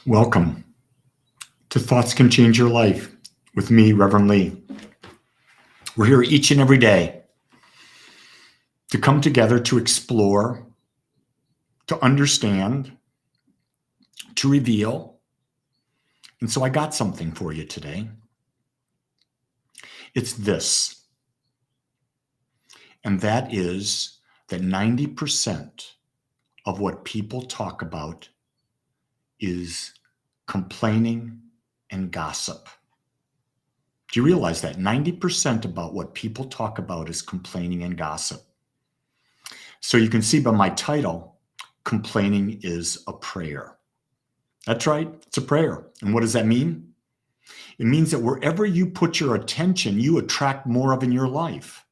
Welcome to Thoughts Can Change Your Life with me, Reverend Lee. We're here each and every day to come together to explore, to understand, to reveal. And so I got something for you today. It's this, and that is that 90% of what people talk about is complaining and gossip. Do you realize that 90% about what people talk about is complaining and gossip? So you can see by my title, complaining is a prayer. That's right, it's a prayer. And what does that mean? It means that wherever you put your attention, you attract more of in your life.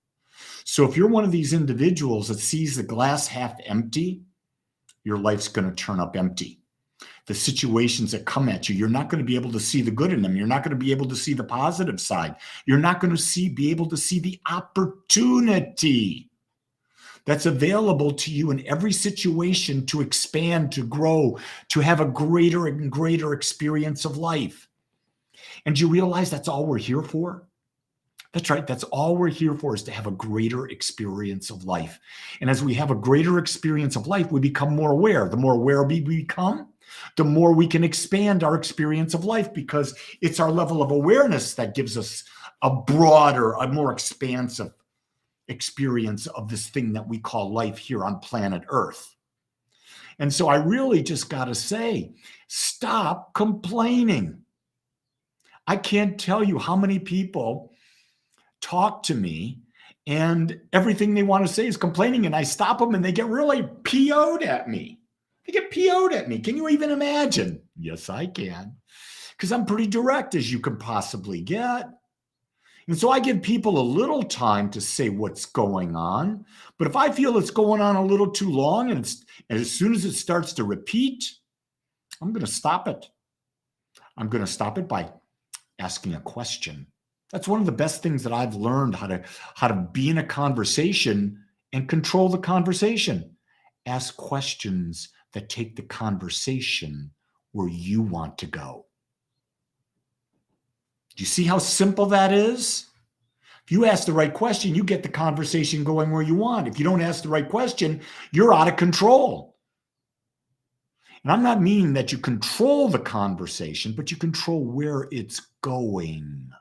So if you're one of these individuals that sees the glass half empty, your life's going to turn up empty. The situations that come at you, you're not going to be able to see the good in them. You're not going to be able to see the positive side. You're not going to be able to see the opportunity that's available to you in every situation to expand, to grow, to have a greater and greater experience of life. And you realize that's all we're here for? That's right. That's all we're here for, is to have a greater experience of life. And as we have a greater experience of life, we become more aware. The more aware we become, the more we can expand our experience of life, because it's our level of awareness that gives us a broader, a more expansive experience of this thing that we call life here on planet Earth. And so I really just got to say, stop complaining. I can't tell you how many people talk to me and everything they want to say is complaining, and I stop them and they get really PO'd at me. They get PO'd at me. Can you even imagine? Yes, I can. Because I'm pretty direct as you can possibly get. And so I give people a little time to say what's going on. But if I feel it's going on a little too long and as soon as it starts to repeat, I'm going to stop it. I'm going to stop it by asking a question. That's one of the best things that I've learned, how to be in a conversation and control the conversation. Ask questions that take the conversation where you want to go. Do you see how simple that is? If you ask the right question, you get the conversation going where you want. If you don't ask the right question, you're out of control. And I'm not meaning that you control the conversation, but you control where it's going.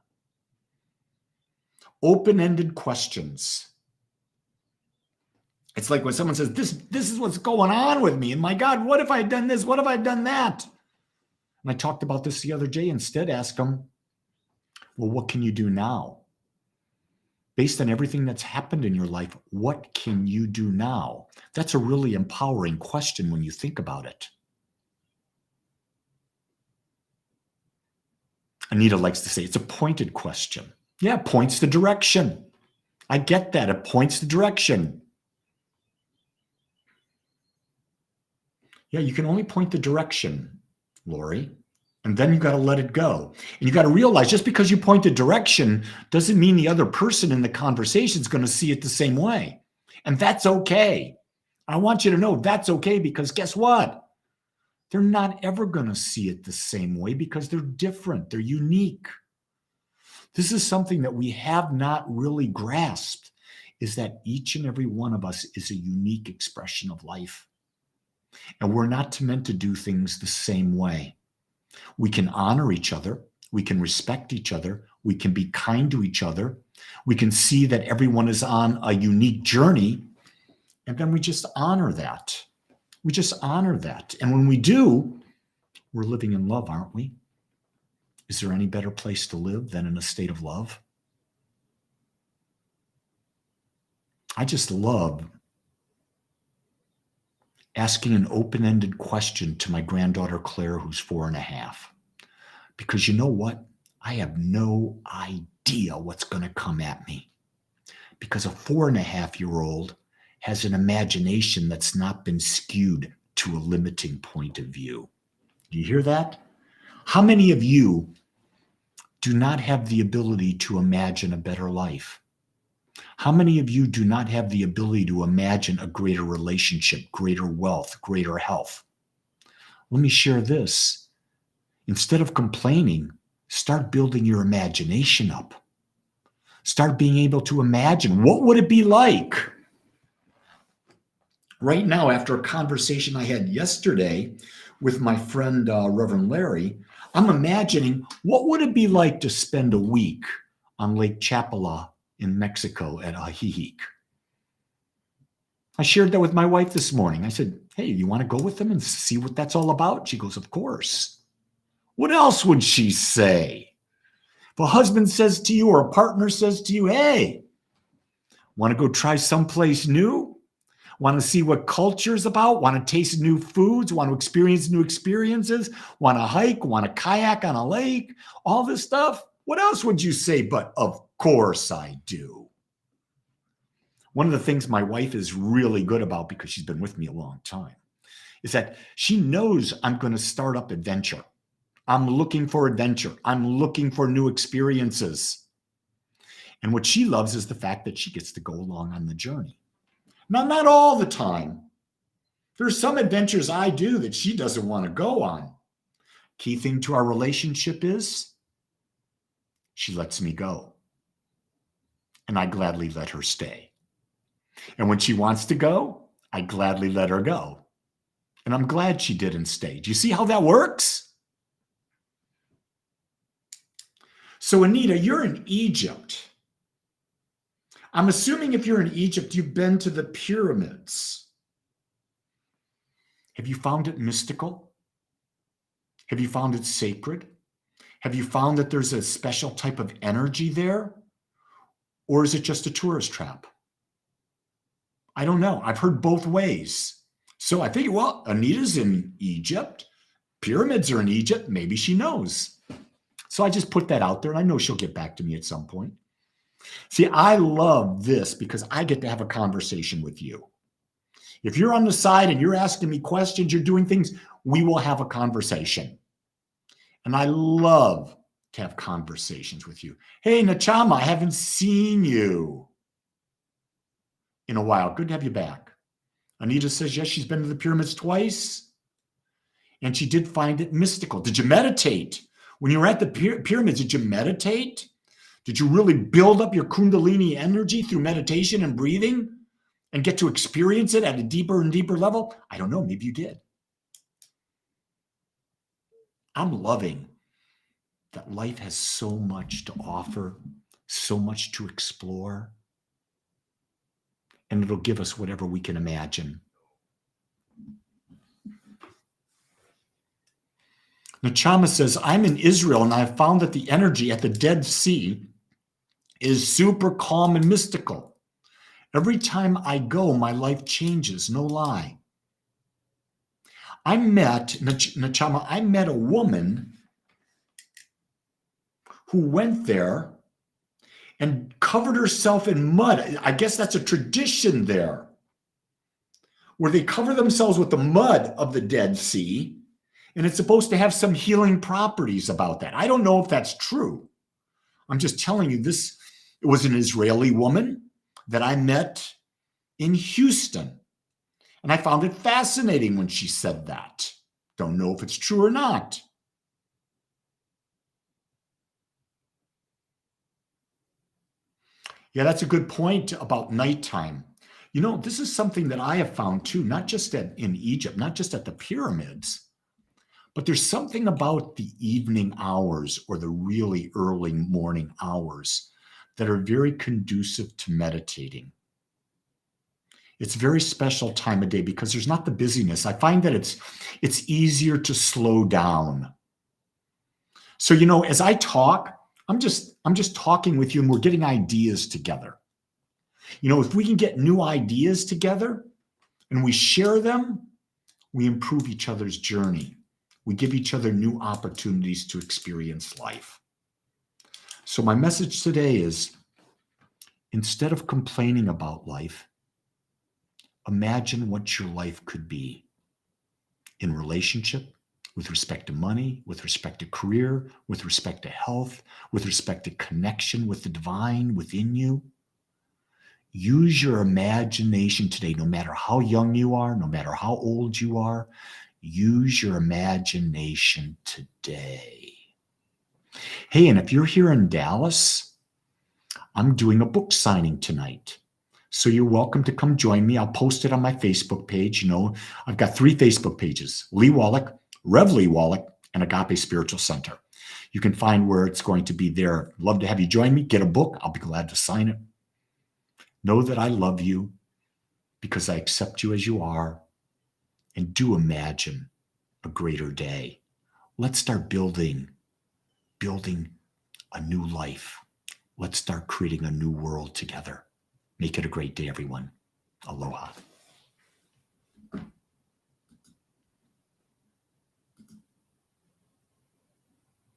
Open-ended questions. It's like when someone says, this is what's going on with me. And my God, what if I had done this? What if I had done that? And I talked about this the other day. Instead, ask them, well, what can you do now? Based on everything that's happened in your life, what can you do now? That's a really empowering question when you think about it. Anita likes to say it's a pointed question. Yeah, it points the direction. I get that. It points the direction. Yeah, you can only point the direction, Lori, and then you got to let it go. And you got to realize just because you point the direction doesn't mean the other person in the conversation is going to see it the same way. And that's okay. I want you to know that's okay, because guess what? They're not ever going to see it the same way because they're different. They're unique. This is something that we have not really grasped, is that each and every one of us is a unique expression of life. And we're not meant to do things the same way. We can honor each other. We can respect each other. We can be kind to each other. We can see that everyone is on a unique journey. And then we just honor that. We just honor that. And when we do, we're living in love, aren't we? Is there any better place to live than in a state of love? I just love asking an open-ended question to my granddaughter, Claire, who's 4.5. Because you know what? I have no idea what's going to come at me. Because a 4.5-year-old has an imagination that's not been skewed to a limiting point of view. Do you hear that? How many of you do not have the ability to imagine a better life? How many of you do not have the ability to imagine a greater relationship, greater wealth, greater health? Let me share this. Instead of complaining, start building your imagination up. Start being able to imagine, what would it be like? Right now, after a conversation I had yesterday with my friend, Reverend Larry, I'm imagining, what would it be like to spend a week on Lake Chapala in Mexico at Ajijic? I shared that with my wife this morning. I said, hey, you want to go with them and see what that's all about? She goes, of course. What else would she say? If a husband says to you or a partner says to you, hey, want to go try someplace new? Want to see what culture's about? Want to taste new foods? Want to experience new experiences? Want to hike? Want to kayak on a lake? All this stuff? What else would you say but, of course I do? One of the things my wife is really good about, because she's been with me a long time, is that she knows I'm going to start up adventure. I'm looking for adventure. I'm looking for new experiences. And what she loves is the fact that she gets to go along on the journey. Now, not all the time. There's some adventures I do that she doesn't want to go on. Key thing to our relationship is she lets me go. And I gladly let her stay. And when she wants to go, I gladly let her go. And I'm glad she didn't stay. Do you see how that works? So, Anita, you're in Egypt. I'm assuming if you're in Egypt, you've been to the pyramids. Have you found it mystical? Have you found it sacred? Have you found that there's a special type of energy there? Or is it just a tourist trap? I don't know. I've heard both ways. So I think, well, Anita's in Egypt. Pyramids are in Egypt. Maybe she knows. So I just put that out there, and I know she'll get back to me at some point. See, I love this because I get to have a conversation with you. If you're on the side and you're asking me questions, you're doing things, we will have a conversation. And I love to have conversations with you. Hey, Nachama, I haven't seen you in a while. Good to have you back. Anita says, yes, she's been to the pyramids twice. And she did find it mystical. Did you meditate? When you were at the pyramids, did you meditate? Did you really build up your Kundalini energy through meditation and breathing and get to experience it at a deeper and deeper level? I don't know. Maybe you did. I'm loving that life has so much to offer, so much to explore, and it'll give us whatever we can imagine. Nachama says, I'm in Israel and I've found that the energy at the Dead Sea is super calm and mystical. Every time I go, my life changes, no lie. Nachama, I met a woman who went there and covered herself in mud. I guess that's a tradition there, where they cover themselves with the mud of the Dead Sea, and it's supposed to have some healing properties about that. I don't know if that's true. I'm just telling you this. It was an Israeli woman that I met in Houston, and I found it fascinating when she said that. Don't know if it's true or not. Yeah, that's a good point about nighttime. You know, this is something that I have found too, not just in Egypt, not just at the pyramids, but there's something about the evening hours or the really early morning hours that are very conducive to meditating. It's a very special time of day because there's not the busyness. I find that it's easier to slow down. So, you know, as I talk, I'm just talking with you and we're getting ideas together. You know, if we can get new ideas together and we share them, we improve each other's journey. We give each other new opportunities to experience life. So my message today is, instead of complaining about life, imagine what your life could be in relationship, with respect to money, with respect to career, with respect to health, with respect to connection with the divine within you. Use your imagination today, no matter how young you are, no matter how old you are. Use your imagination today. Hey, and if you're here in Dallas, I'm doing a book signing tonight. So you're welcome to come join me. I'll post it on my Facebook page. You know, I've got 3 Facebook pages: Lee Wallach, Rev Lee Wallach, and Agape Spiritual Center. You can find where it's going to be there. Love to have you join me. Get a book. I'll be glad to sign it. Know that I love you because I accept you as you are, and do imagine a greater day. Let's start building a new life. Let's start creating a new world together. Make it a great day, everyone. Aloha.